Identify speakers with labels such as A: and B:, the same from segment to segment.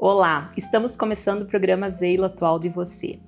A: Olá, estamos começando o programa Zeilo Atualdo e Você.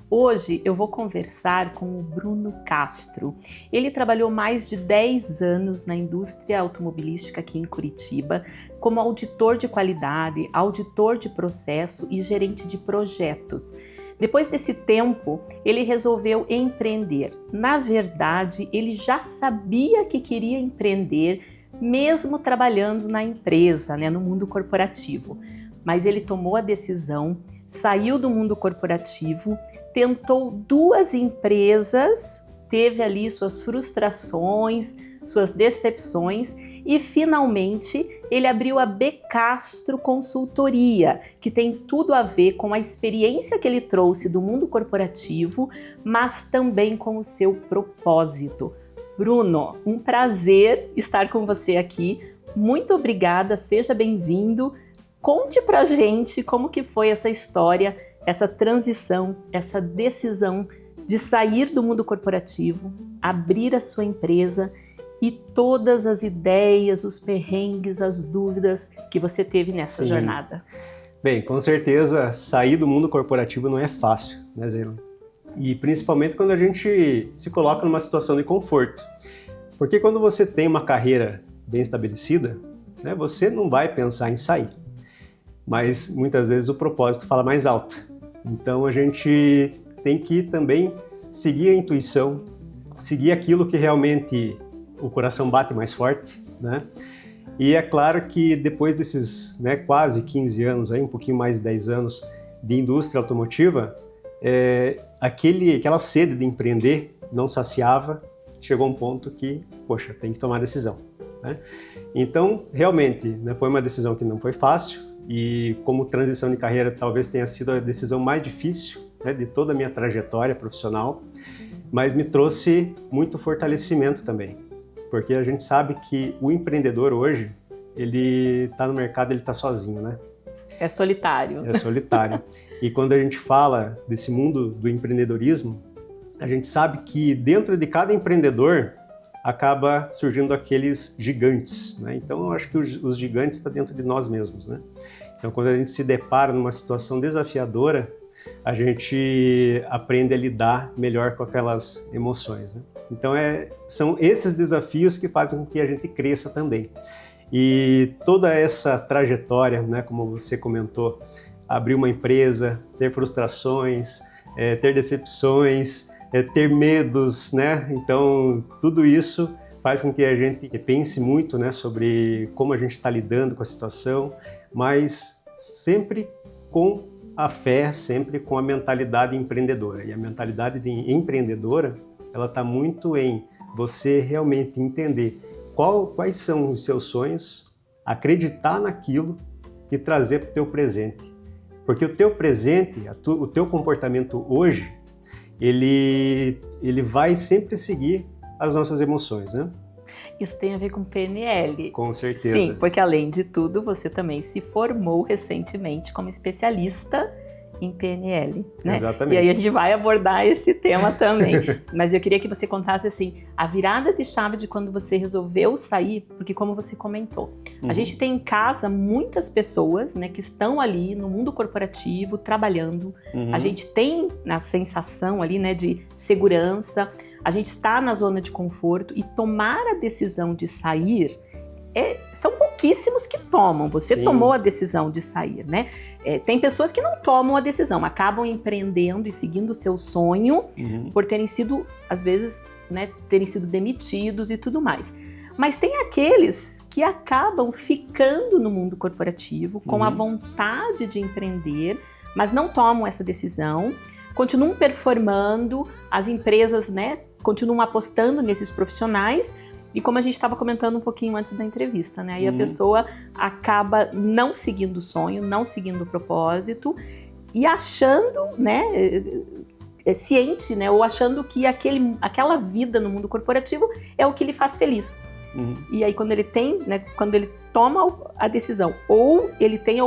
A: Hoje eu vou conversar com o Bruno Castro. Ele trabalhou mais de 10 anos na indústria automobilística aqui em Curitiba, como auditor de qualidade, auditor de processo e gerente de projetos. Depois desse tempo, ele resolveu empreender. Na verdade, ele já sabia que queria empreender, mesmo trabalhando na empresa, no mundo corporativo. Mas ele tomou a decisão, saiu do mundo corporativo, tentou 2 empresas, teve ali suas frustrações, suas decepções e finalmente ele abriu a B. Castro Consultoria, que tem tudo a ver com a experiência que ele trouxe do mundo corporativo, mas também com o seu propósito. Bruno, um prazer estar com você aqui. Muito obrigada, seja bem-vindo. Conte pra gente como que foi essa história, essa transição, essa decisão de sair do mundo corporativo, abrir a sua empresa e todas as ideias, os perrengues, as dúvidas que você teve nessa jornada.
B: Bem, com certeza sair do mundo corporativo não é fácil, né, Zeilo? E principalmente quando a gente se coloca numa situação de conforto. Porque quando você tem uma carreira bem estabelecida, né, você não vai pensar em sair. Mas muitas vezes o propósito fala mais alto. Então a gente tem que também seguir a intuição, seguir aquilo que realmente o coração bate mais forte, né? E é claro que depois desses quase 15 anos, um pouquinho mais de 10 anos de indústria automotiva, aquela sede de empreender não saciava, chegou um ponto que, poxa, tem que tomar decisão, né? Então, realmente, foi uma decisão que não foi fácil, e como transição de carreira talvez tenha sido a decisão mais difícil de toda a minha trajetória profissional, mas me trouxe muito fortalecimento também, porque a gente sabe que o empreendedor hoje, ele está no mercado, ele está sozinho, né?
A: É solitário.
B: É solitário. E quando a gente fala desse mundo do empreendedorismo, a gente sabe que dentro de cada empreendedor acaba surgindo aqueles gigantes, né? Então eu acho que os gigantes estão dentro de nós mesmos, né? Então quando a gente se depara numa situação desafiadora, a gente aprende a lidar melhor com aquelas emoções, né? Então são esses desafios que fazem com que a gente cresça também. E toda essa trajetória, como você comentou, abrir uma empresa, ter frustrações, ter decepções, ter medos, né? Então, tudo isso faz com que a gente pense muito, sobre como a gente está lidando com a situação, mas sempre com a fé, sempre com a mentalidade empreendedora. E a mentalidade empreendedora, ela está muito em você realmente entender quais são os seus sonhos, acreditar naquilo e trazer para o teu presente. Porque o teu presente, o teu comportamento hoje, ele vai sempre seguir as nossas emoções, né?
A: Isso tem a ver com PNL.
B: Com certeza.
A: Sim, porque além de tudo, você também se formou recentemente como especialista em PNL, né?
B: Exatamente.
A: E aí a gente vai abordar esse tema também. Mas eu queria que você contasse assim, a virada de chave de quando você resolveu sair, porque como você comentou, a gente tem em casa muitas pessoas, que estão ali no mundo corporativo, trabalhando. A gente tem a sensação ali, de segurança, a gente está na zona de conforto e tomar a decisão de sair, são pouquíssimos que tomam. Você
B: Sim.
A: tomou a decisão de sair, né? Tem pessoas que não tomam a decisão, acabam empreendendo e seguindo o seu sonho por terem sido, às vezes, terem sido demitidos e tudo mais. Mas tem aqueles que acabam ficando no mundo corporativo com a vontade de empreender, mas não tomam essa decisão, continuam performando, as empresas, continuam apostando nesses profissionais. E como a gente estava comentando um pouquinho antes da entrevista, aí a pessoa acaba não seguindo o sonho, não seguindo o propósito e achando, ciente, ou achando que aquela vida no mundo corporativo é o que lhe faz feliz. E aí quando ele toma a decisão, ou ele tem,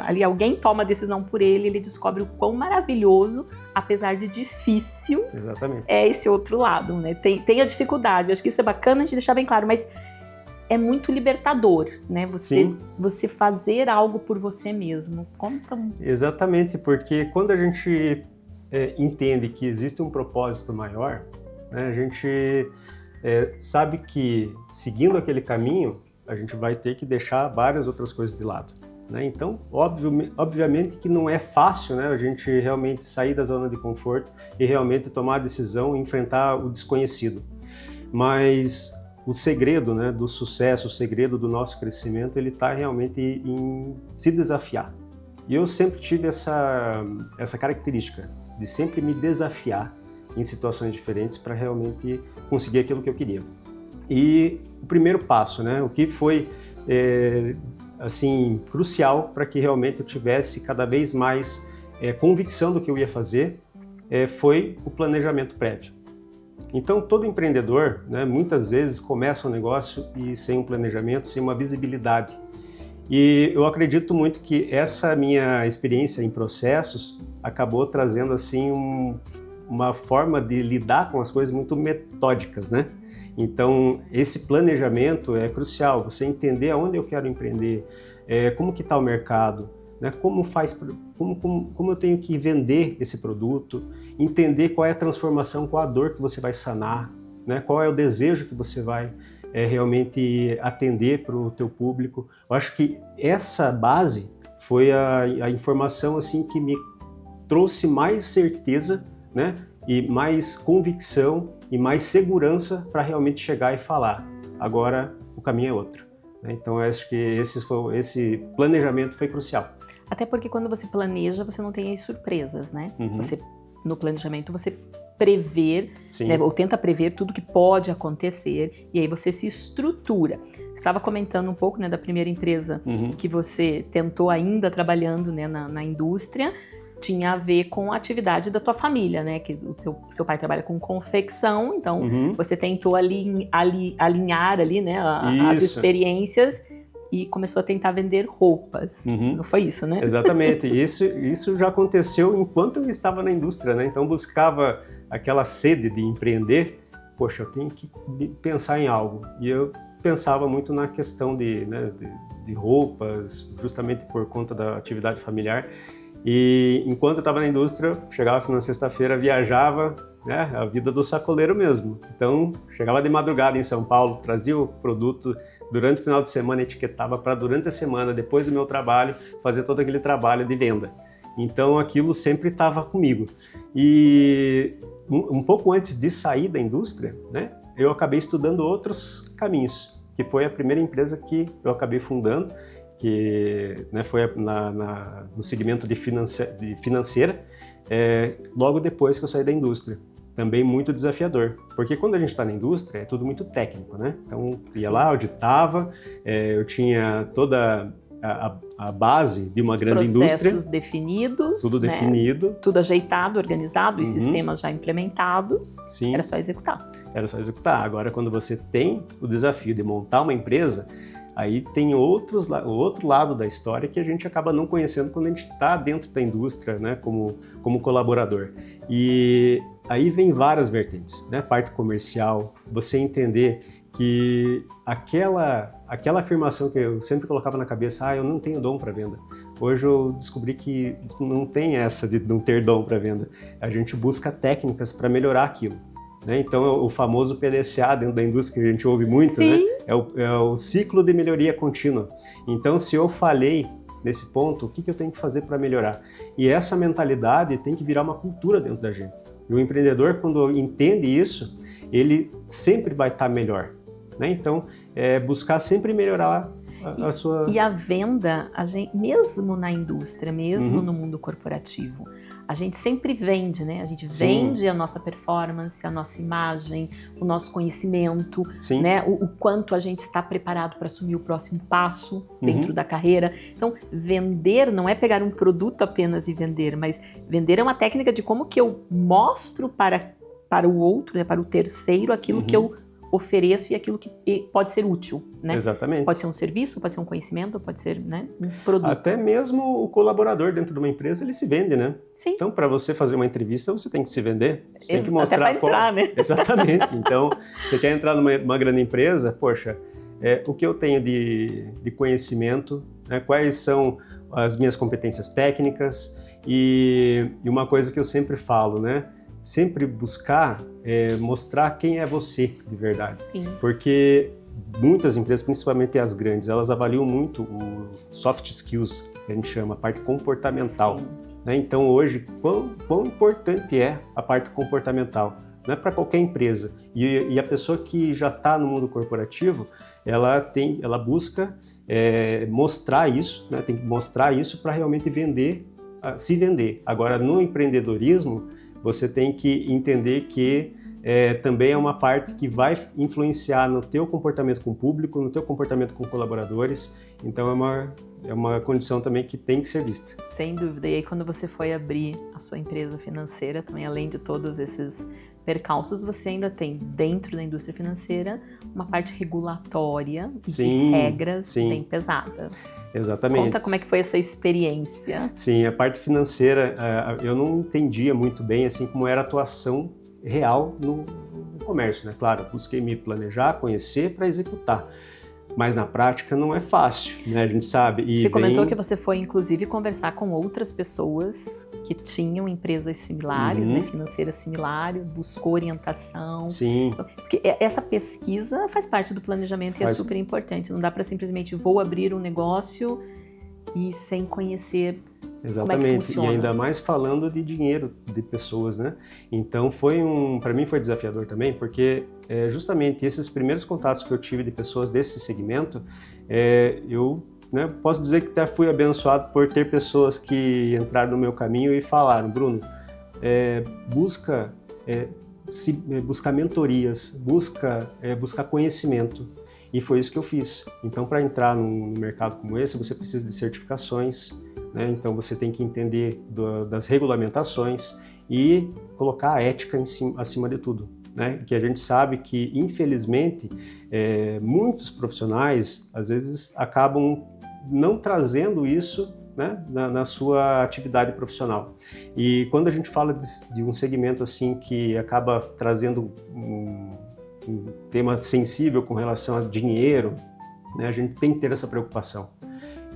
A: ali alguém toma a decisão por ele, ele descobre o quão maravilhoso, apesar de difícil,
B: Exatamente.
A: é esse outro lado, Tem a dificuldade, eu acho que isso é bacana a gente deixar bem claro, mas é muito libertador, né? Você fazer algo por você mesmo. Conta um...
B: Exatamente, porque quando a gente entende que existe um propósito maior, né, a gente sabe que seguindo aquele caminho, a gente vai ter que deixar várias outras coisas de lado. Né? Então, obviamente que não é fácil, né, a gente realmente sair da zona de conforto e realmente tomar a decisão e enfrentar o desconhecido. Mas o segredo, né, do sucesso, o segredo do nosso crescimento, ele está realmente em se desafiar. E eu sempre tive essa característica de sempre me desafiar em situações diferentes para realmente conseguir aquilo que eu queria. E o primeiro passo, né, o que foi assim crucial para que realmente eu tivesse cada vez mais convicção do que eu ia fazer, foi o planejamento prévio. Então, todo empreendedor, né, muitas vezes começa um negócio e sem um planejamento, sem uma visibilidade. E eu acredito muito que essa minha experiência em processos acabou trazendo assim uma forma de lidar com as coisas muito metódicas, né? Então, esse planejamento é crucial, você entender aonde eu quero empreender, como que está o mercado, né? Como eu tenho que vender esse produto, entender qual é a transformação, qual a dor que você vai sanar, né? Qual é o desejo que você vai realmente atender para o teu público. Eu acho que essa base foi a informação assim, que me trouxe mais certeza, né? E mais convicção e mais segurança para realmente chegar e falar. Agora o caminho é outro. Né? Então eu acho que esse planejamento foi crucial.
A: Até porque quando você planeja, você não tem as surpresas, né?
B: Uhum.
A: No planejamento você prever, né, ou tenta prever tudo que pode acontecer, e aí você se estrutura. Você estava comentando um pouco, né, da primeira empresa que você tentou ainda trabalhando, né, na indústria, tinha a ver com a atividade da tua família, né? Que o seu pai trabalha com confecção, então você tentou alinhar ali, né, as experiências e começou a tentar vender roupas. Não foi isso, né?
B: Exatamente. Isso já aconteceu enquanto eu estava na indústria, né? Então buscava aquela sede de empreender. Poxa, eu tenho que pensar em algo. E eu pensava muito na questão de roupas, justamente por conta da atividade familiar. E enquanto eu estava na indústria, chegava na sexta-feira, viajava, né, a vida do sacoleiro mesmo. Então, chegava de madrugada em São Paulo, trazia o produto, durante o final de semana etiquetava para durante a semana, depois do meu trabalho, fazer todo aquele trabalho de venda. Então, aquilo sempre estava comigo. E um pouco antes de sair da indústria, né, eu acabei estudando outros caminhos, que foi a primeira empresa que eu acabei fundando, que, né, foi no segmento de financeira, logo depois que eu saí da indústria. Também muito desafiador, porque quando a gente está na indústria é tudo muito técnico, né? Então ia lá, auditava, eu tinha toda a base de uma grande indústria.
A: Processos definidos.
B: Tudo
A: né?
B: definido.
A: Tudo ajeitado, organizado, e sistemas já implementados.
B: Sim.
A: Era só executar.
B: Era só executar. Agora, quando você tem o desafio de montar uma empresa, aí tem o outro lado da história que a gente acaba não conhecendo quando a gente está dentro da indústria, né, como colaborador. E aí vem várias vertentes, né, parte comercial, você entender que aquela afirmação que eu sempre colocava na cabeça, eu não tenho dom para venda. Hoje eu descobri que não tem essa de não ter dom para venda. A gente busca técnicas para melhorar aquilo. Né? Então, o famoso PDCA dentro da indústria que a gente ouve muito, né? É o ciclo de melhoria contínua. Então, se eu falhei nesse ponto, o que eu tenho que fazer para melhorar? E essa mentalidade tem que virar uma cultura dentro da gente. E o empreendedor, quando entende isso, ele sempre vai estar melhor. Né? Então, buscar sempre melhorar a sua...
A: E a venda, mesmo na indústria, mesmo no mundo corporativo, a gente sempre vende, né? A gente vende a nossa performance, a nossa imagem, o nosso conhecimento, né? O quanto a gente está preparado para assumir o próximo passo dentro da carreira. Então, vender não é pegar um produto apenas e vender, mas vender é uma técnica de como que eu mostro para o outro, né? Para o terceiro, aquilo que eu ofereço e aquilo que pode ser útil, né?
B: Exatamente.
A: Pode ser um serviço, pode ser um conhecimento, pode ser, né, um produto.
B: Até mesmo o colaborador dentro de uma empresa, ele se vende, né?
A: Sim.
B: Então, para você fazer uma entrevista, você tem que se vender. Você tem que mostrar
A: até para entrar, né?
B: Exatamente. Então, você quer entrar numa grande empresa, poxa, o que eu tenho de conhecimento, né, quais são as minhas competências técnicas e uma coisa que eu sempre falo, né, sempre buscar mostrar quem é você de verdade.
A: Sim.
B: Porque muitas empresas, principalmente as grandes, elas avaliam muito o soft skills, que a gente chama, a parte comportamental. Né? Então hoje, quão importante é a parte comportamental? Não é para qualquer empresa. E a pessoa que já está no mundo corporativo, ela busca mostrar isso, né? Tem que mostrar isso para realmente se vender. Agora, no empreendedorismo, você tem que entender que também é uma parte que vai influenciar no teu comportamento com o público, no teu comportamento com colaboradores. Então é uma condição também que tem que ser vista.
A: Sem dúvida. E aí quando você foi abrir a sua empresa financeira, também além de todos esses percalços, você ainda tem dentro da indústria financeira uma parte regulatória de regras bem pesada.
B: Exatamente.
A: Conta como é que foi essa experiência.
B: Sim, a parte financeira eu não entendia muito bem assim como era a atuação real no comércio, né? Claro, busquei me planejar, conhecer para executar. Mas na prática não é fácil, né? A gente sabe. E
A: você comentou que você foi, inclusive, conversar com outras pessoas que tinham empresas similares, né, financeiras similares, buscou orientação.
B: Sim.
A: Porque essa pesquisa faz parte do planejamento e é super importante. Não dá para simplesmente vou abrir um negócio e sem conhecer.
B: Exatamente,
A: como é que funciona.
B: E ainda mais falando de dinheiro de pessoas, né? Então para mim foi desafiador também, porque justamente esses primeiros contatos que eu tive de pessoas desse segmento, eu posso dizer que até fui abençoado por ter pessoas que entraram no meu caminho e falaram, Bruno, buscar mentorias, buscar conhecimento. E foi isso que eu fiz. Então, para entrar num mercado como esse, você precisa de certificações, né? Então, você tem que entender das regulamentações e colocar a ética acima de tudo, né? Que a gente sabe que, infelizmente, muitos profissionais, às vezes, acabam não trazendo isso, né, na sua atividade profissional. E quando a gente fala de um segmento assim que acaba trazendo um tema sensível com relação a dinheiro, né, a gente tem que ter essa preocupação.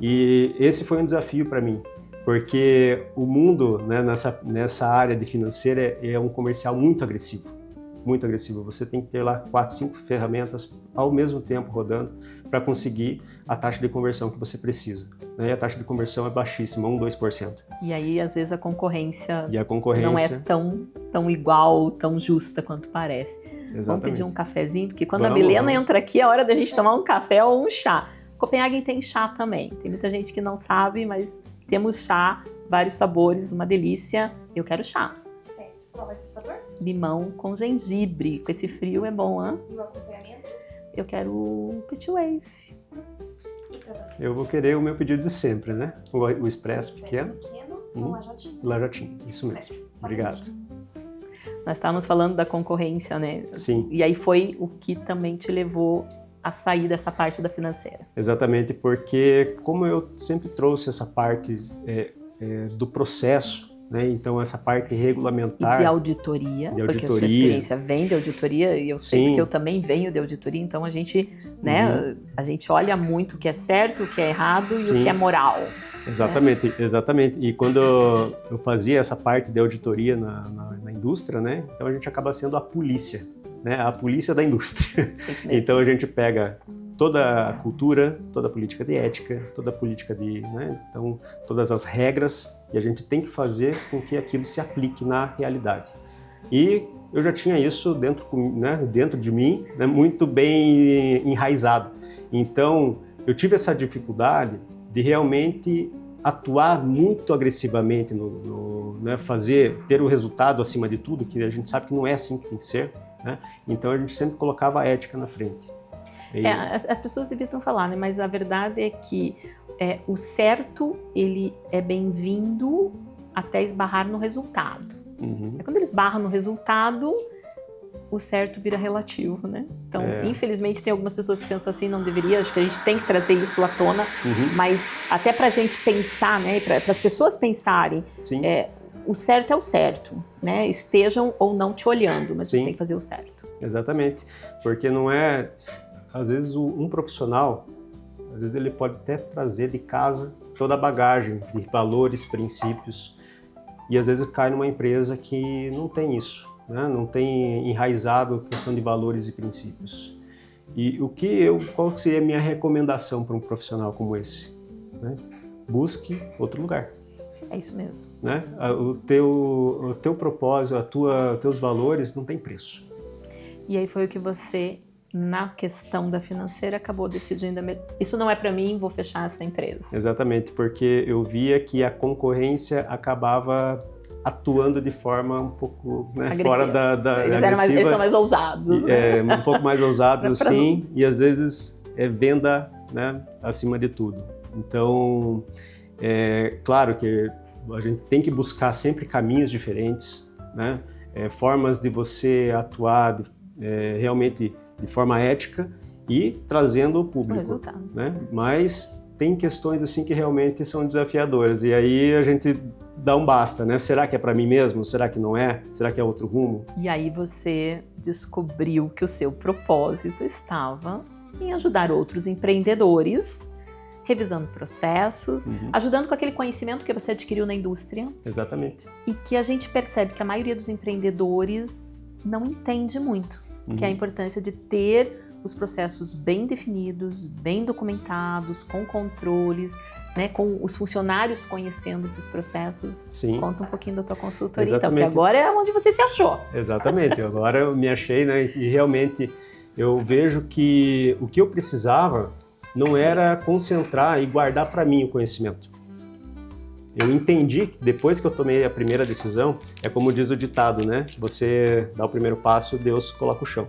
B: E esse foi um desafio para mim, porque o mundo, né, nessa área de financeira é um comercial muito agressivo. Muito agressivo. Você tem que ter lá 4, 5 ferramentas ao mesmo tempo rodando para conseguir a taxa de conversão que você precisa. Né? E a taxa de conversão é baixíssima, 1, 2%.
A: E aí, às vezes, a concorrência
B: não
A: é tão igual, tão justa quanto parece.
B: Exatamente.
A: Vamos pedir um cafezinho, porque quando a Milena entra aqui, é hora da gente tomar um café ou um chá. Copenhagen tem chá também. Tem muita gente que não sabe, mas temos chá, vários sabores, uma delícia. Eu quero chá.
C: Certo. Qual vai ser o sabor?
A: Limão com gengibre. Com esse frio é bom, hein?
C: E o acompanhamento?
A: Eu quero Petit Wave.
C: E pra você?
B: Eu vou querer o meu pedido de sempre, né? O expresso pequeno.
C: Com lajotinha.
B: Lajotinha, isso mesmo.
C: Certo.
B: Obrigado.
A: Nós estávamos falando da concorrência, né?
B: Sim.
A: E aí foi o que também te levou a sair dessa parte da financeira.
B: Exatamente, porque como eu sempre trouxe essa parte do processo, né? Então essa parte regulamentar.
A: E de auditoria, porque a sua experiência vem de auditoria, e eu sei que eu também venho de auditoria, então a gente, né, a gente olha muito o que é certo, o que é errado e o que é moral.
B: Exatamente, exatamente. E quando eu fazia essa parte de auditoria na indústria, né, então a gente acaba sendo a polícia, né, a polícia da indústria.
A: Isso mesmo.
B: Então a gente pega toda a cultura, toda a política de ética, toda a política né, então todas as regras, e a gente tem que fazer com que aquilo se aplique na realidade. E eu já tinha isso dentro de mim, né, muito bem enraizado. Então eu tive essa dificuldade de realmente atuar muito agressivamente né, ter o resultado acima de tudo, que a gente sabe que não é assim que tem que ser, né? Então a gente sempre colocava a ética na frente.
A: As pessoas evitam falar, né? Mas a verdade é que o certo, ele é bem-vindo até esbarrar no resultado. Quando ele esbarra no resultado, o certo vira relativo, né? Então, infelizmente, tem algumas pessoas que pensam assim, não deveria, acho que a gente tem que trazer isso à tona, mas até pra gente pensar, né, para as pessoas pensarem, o certo é o certo, né? Estejam ou não te olhando, mas você tem que fazer o certo.
B: Exatamente, porque não é às vezes um profissional, às vezes ele pode até trazer de casa toda a bagagem de valores, princípios, e às vezes cai numa empresa que não tem isso, né? Não tem enraizado a questão de valores e princípios. E qual seria a minha recomendação para um profissional como esse? Né? Busque outro lugar.
A: É isso mesmo.
B: Né? O teu propósito, teus valores não tem preço.
A: E aí foi o que você, na questão da financeira, acabou decidindo, isso não é para mim, vou fechar essa empresa.
B: Exatamente, porque eu via que a concorrência acabava atuando de forma um pouco, né, fora da
A: eles são mais ousados. Né?
B: Um pouco mais ousados, assim, e às vezes é venda, né, acima de tudo. Então, claro que a gente tem que buscar sempre caminhos diferentes, né, formas de você atuar realmente de forma ética e trazendo o público. O resultado. Né? Mas tem questões assim que realmente são desafiadoras e aí a gente dá um basta, né? Será que é para mim mesmo? Será que não é? Será que é outro rumo?
A: E aí você descobriu que o seu propósito estava em ajudar outros empreendedores, revisando processos, ajudando com aquele conhecimento que você adquiriu na indústria.
B: Exatamente.
A: E que a gente percebe que a maioria dos empreendedores não entende muito, que é a importância de ter os processos bem definidos, bem documentados, com controles, né, com os funcionários conhecendo esses processos.
B: Sim.
A: Conta um pouquinho da tua consultoria,
B: exatamente.
A: Então, porque agora é onde você se achou.
B: Exatamente, agora eu me achei, né, e realmente eu vejo que o que eu precisava não era concentrar e guardar para mim o conhecimento. Eu entendi que depois que eu tomei a primeira decisão, é como diz o ditado, né, você dá o primeiro passo, Deus coloca o chão.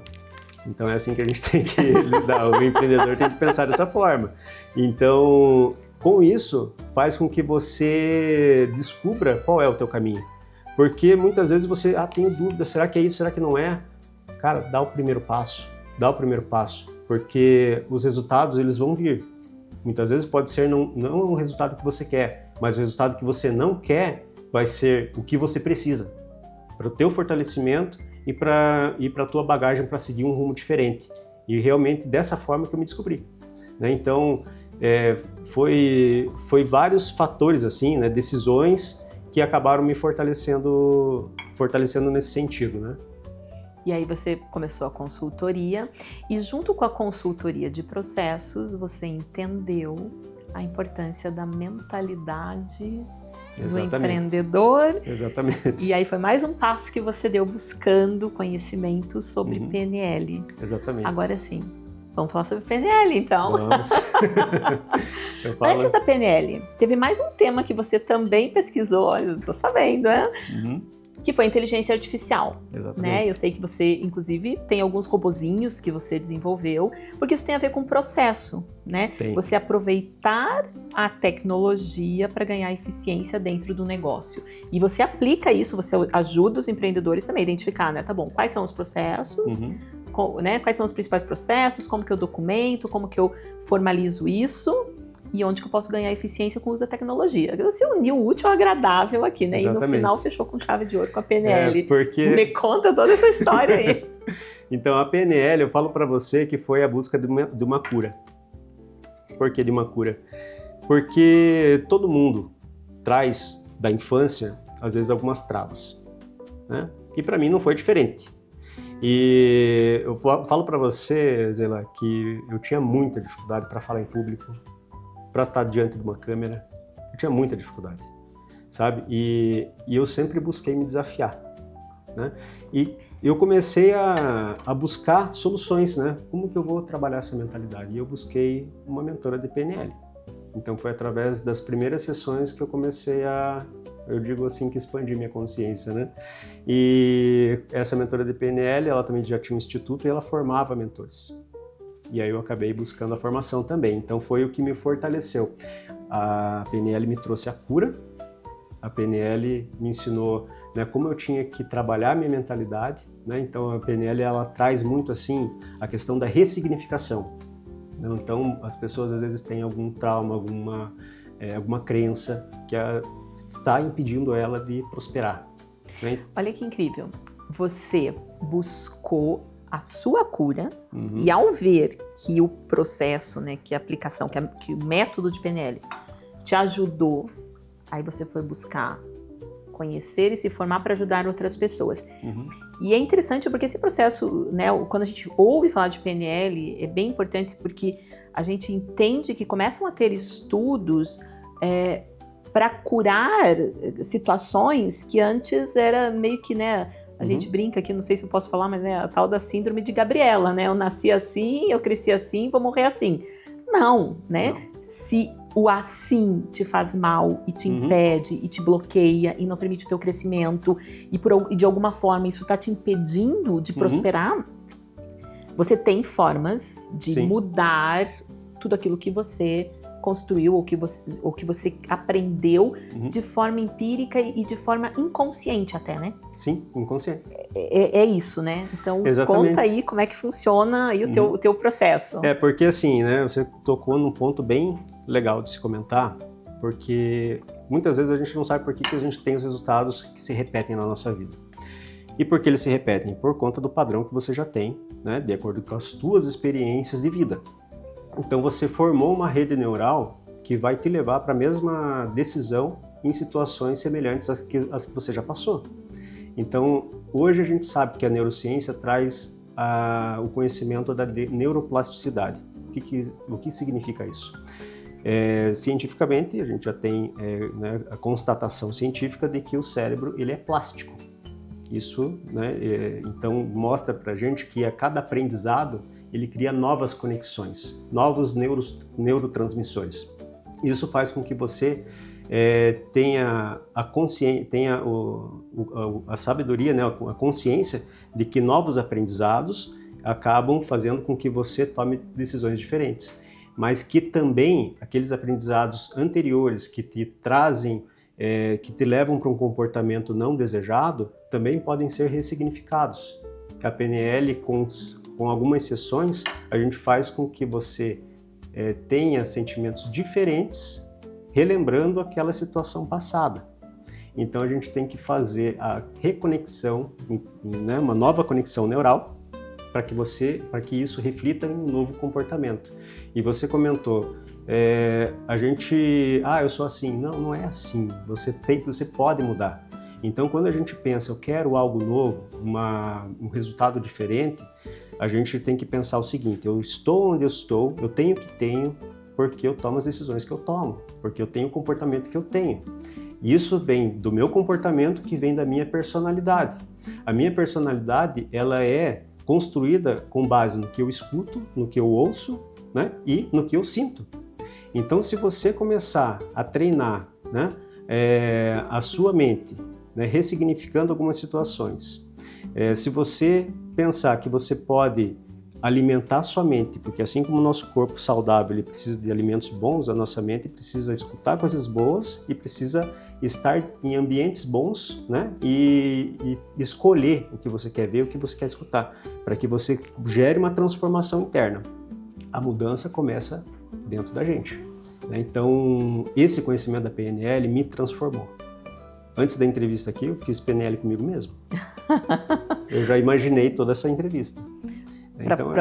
B: Então é assim que a gente tem que lidar, o empreendedor tem que pensar dessa forma. Então, com isso, faz com que você descubra qual é o teu caminho. Porque muitas vezes você, tenho dúvida, será que é isso, será que não é? Cara, dá o primeiro passo, porque os resultados eles vão vir. Muitas vezes pode ser não o resultado que você quer, mas o resultado que você não quer vai ser o que você precisa para o teu fortalecimento e para a tua bagagem para seguir um rumo diferente. E realmente dessa forma que eu me descobri. Né? Então, foi vários fatores, assim, né? Decisões que acabaram me fortalecendo nesse sentido. Né?
A: E aí você começou a consultoria e junto com a consultoria de processos, você entendeu a importância da mentalidade do empreendedor.
B: Exatamente.
A: E aí foi mais um passo que você deu buscando conhecimento sobre PNL.
B: Exatamente.
A: Agora sim, vamos falar sobre PNL então.
B: Vamos.
A: Antes da PNL, teve mais um tema que você também pesquisou, eu tô sabendo, né? Que foi a inteligência artificial.
B: Exatamente.
A: Né? Eu sei que você, inclusive, tem alguns robozinhos que você desenvolveu, porque isso tem a ver com o processo, né?
B: Tem.
A: Você aproveitar a tecnologia para ganhar eficiência dentro do negócio. E você aplica isso, você ajuda os empreendedores também a identificar, né? Tá bom, quais são os processos, né? Quais são os principais processos, como que eu documento, como que eu formalizo isso, e onde que eu posso ganhar eficiência com o uso da tecnologia. Você uniu o útil ao agradável aqui, né?
B: Exatamente.
A: E no final fechou com chave de ouro com a PNL.
B: Porque...
A: Me conta toda essa história aí.
B: Então, a PNL, eu falo para você que foi a busca de uma cura. Por que de uma cura? Porque todo mundo traz da infância, às vezes, algumas travas. Né? E para mim não foi diferente. E eu falo para você, Zela, que eu tinha muita dificuldade para falar em público, para estar diante de uma câmera. Eu tinha muita dificuldade, sabe? E eu sempre busquei me desafiar, né? E eu comecei a buscar soluções, né? Como que eu vou trabalhar essa mentalidade? E eu busquei uma mentora de PNL. Então foi através das primeiras sessões que eu comecei eu digo assim, que expandir minha consciência, né? E essa mentora de PNL, ela também já tinha um instituto e ela formava mentores. E aí eu acabei buscando a formação também. Então foi o que me fortaleceu. A PNL me trouxe a cura, a PNL me ensinou, né, como eu tinha que trabalhar a minha mentalidade, né? Então a PNL ela traz muito assim a questão da ressignificação. Então as pessoas às vezes têm algum trauma, alguma crença que está impedindo ela de prosperar. Né?
A: Olha que incrível. Você buscou a sua cura e ao ver que o processo, né, que a aplicação, que o método de PNL te ajudou, aí você foi buscar conhecer e se formar para ajudar outras pessoas. E é interessante porque esse processo, né, quando a gente ouve falar de PNL, é bem importante porque a gente entende que começam a ter estudos para curar situações que antes era meio que, né, a gente brinca aqui, não sei se eu posso falar, mas é a tal da síndrome de Gabriela, né? Eu nasci assim, eu cresci assim, vou morrer assim. Não, né? Não. Se o assim te faz mal e te impede e te bloqueia e não permite o teu crescimento e de alguma forma isso está te impedindo de prosperar, você tem formas de mudar tudo aquilo que você construiu ou que você aprendeu de forma empírica e de forma inconsciente até, né?
B: Sim, inconsciente.
A: É isso, né? Então,
B: exatamente.
A: Conta aí como é que funciona aí o teu processo.
B: Porque assim, né, você tocou num ponto bem legal de se comentar, porque muitas vezes a gente não sabe por que a gente tem os resultados que se repetem na nossa vida. E por que eles se repetem? Por conta do padrão que você já tem, né, de acordo com as suas experiências de vida. Então você formou uma rede neural que vai te levar para a mesma decisão em situações semelhantes às que você já passou. Então, hoje a gente sabe que a neurociência traz o conhecimento da neuroplasticidade. O que significa isso? Cientificamente, a gente já tem né, a constatação científica de que o cérebro ele é plástico. Isso, né, então, mostra para a gente que a cada aprendizado ele cria novas conexões, novos neurotransmissores. Isso faz com que você tenha a consciência, tenha a sabedoria, né, a consciência de que novos aprendizados acabam fazendo com que você tome decisões diferentes, mas que também aqueles aprendizados anteriores que te trazem, que te levam para um comportamento não desejado, também podem ser ressignificados. A PNL, com algumas exceções, a gente faz com que você tenha sentimentos diferentes, relembrando aquela situação passada. Então a gente tem que fazer a reconexão, né, uma nova conexão neural, para que isso reflita em um novo comportamento. E você comentou, eu sou assim. Não, não é assim. Você pode mudar. Então, quando a gente pensa, eu quero algo novo, um resultado diferente, a gente tem que pensar o seguinte: eu estou onde eu estou, eu tenho o que tenho, porque eu tomo as decisões que eu tomo, porque eu tenho o comportamento que eu tenho. Isso vem do meu comportamento, que vem da minha personalidade. A minha personalidade, ela é construída com base no que eu escuto, no que eu ouço, né, e no que eu sinto. Então, se você começar a treinar, né, a sua mente, né, ressignificando algumas situações, se você pensar que você pode alimentar sua mente, porque assim como o nosso corpo saudável ele precisa de alimentos bons, a nossa mente precisa escutar coisas boas e precisa estar em ambientes bons, né? E escolher o que você quer ver, o que você quer escutar, para que você gere uma transformação interna. A mudança começa dentro da gente, né? Então, esse conhecimento da PNL me transformou. Antes da entrevista aqui, eu fiz PNL comigo mesmo. Eu já imaginei toda essa entrevista. Então,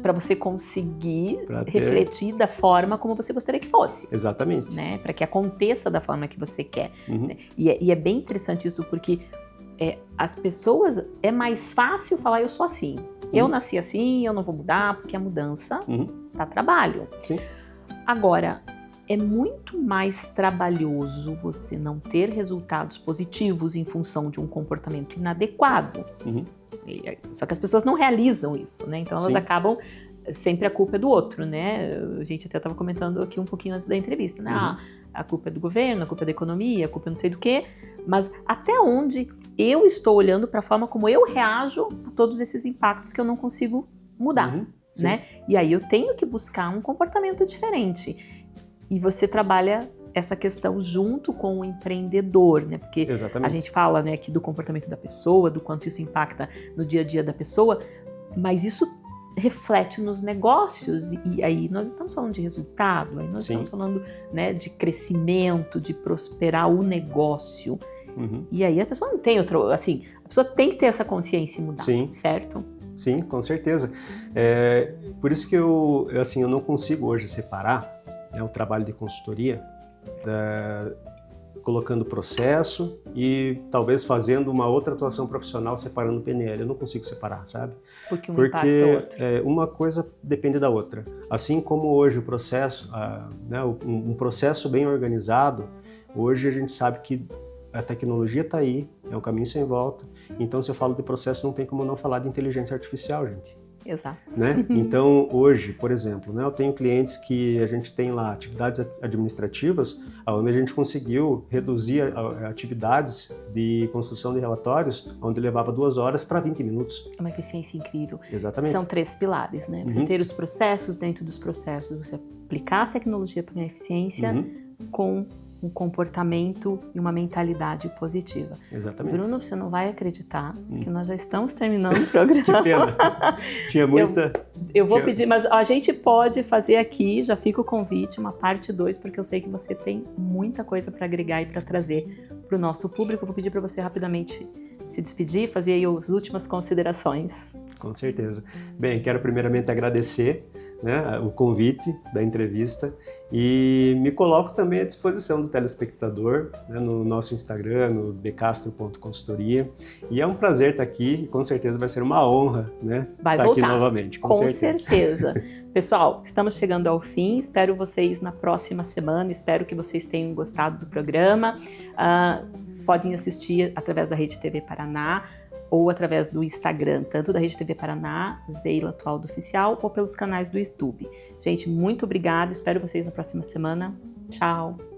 A: para você conseguir refletir da forma como você gostaria que fosse.
B: Exatamente.
A: Né? Para que aconteça da forma que você quer. Né? E é bem interessante isso, porque as pessoas, é mais fácil falar eu sou assim. Eu nasci assim, eu não vou mudar, porque a mudança dá trabalho.
B: Sim.
A: Agora, é muito mais trabalhoso você não ter resultados positivos em função de um comportamento inadequado. Só que as pessoas não realizam isso, né? Então elas acabam, sempre a culpa é do outro, né? A gente até estava comentando aqui um pouquinho antes da entrevista, né? A culpa é do governo, a culpa é da economia, a culpa é não sei do quê, mas até onde eu estou olhando para a forma como eu reajo a todos esses impactos que eu não consigo mudar, né? E aí eu tenho que buscar um comportamento diferente. E você trabalha essa questão junto com o empreendedor, né? Porque a gente fala, né, aqui do comportamento da pessoa, do quanto isso impacta no dia a dia da pessoa, mas isso reflete nos negócios e aí nós estamos falando de resultado, aí nós estamos falando, né, de crescimento, de prosperar o negócio. E aí a pessoa não tem outro, assim, a pessoa tem que ter essa consciência e mudar, certo?
B: sim, com certeza. Por isso que eu não consigo hoje separar, né, o trabalho de consultoria, colocando processo e talvez fazendo uma outra atuação profissional separando o PNL. Eu não consigo separar, sabe?
A: Porque um impacta o outro.
B: Uma coisa depende da outra. Assim como hoje o processo, né, um processo bem organizado, hoje a gente sabe que a tecnologia está aí, é um caminho sem volta. Então, se eu falo de processo, não tem como não falar de inteligência artificial, gente.
A: Exato.
B: Né? Então, hoje, por exemplo, né, eu tenho clientes que a gente tem lá atividades administrativas, onde a gente conseguiu reduzir atividades de construção de relatórios, onde levava 2 horas para 20 minutos.
A: É uma eficiência incrível.
B: Exatamente.
A: São 3 pilares, né? Você ter os processos, dentro dos processos, você aplicar a tecnologia para ganhar eficiência com um comportamento e uma mentalidade positiva.
B: Exatamente.
A: Bruno, você não vai acreditar que nós já estamos terminando o programa.
B: Que pena. Tinha muita...
A: Eu vou pedir, mas a gente pode fazer aqui, já fica o convite, uma parte 2, porque eu sei que você tem muita coisa para agregar e para trazer para o nosso público. Eu vou pedir para você rapidamente se despedir, fazer aí as últimas considerações.
B: Com certeza. Bem, quero primeiramente agradecer, né, o convite da entrevista e me coloco também à disposição do telespectador, né, no nosso Instagram, no becastro.consultoria, e é um prazer estar aqui e com certeza vai ser uma honra, né,
A: vai
B: estar
A: voltar
B: aqui novamente.
A: Com certeza. Pessoal, estamos chegando ao fim, espero vocês na próxima semana, espero que vocês tenham gostado do programa. Podem assistir através da Rede TV Paraná, ou através do Instagram, tanto da Rede TV Paraná, Zeila Atual do Oficial, ou pelos canais do YouTube. Gente, muito obrigada, espero vocês na próxima semana. Tchau!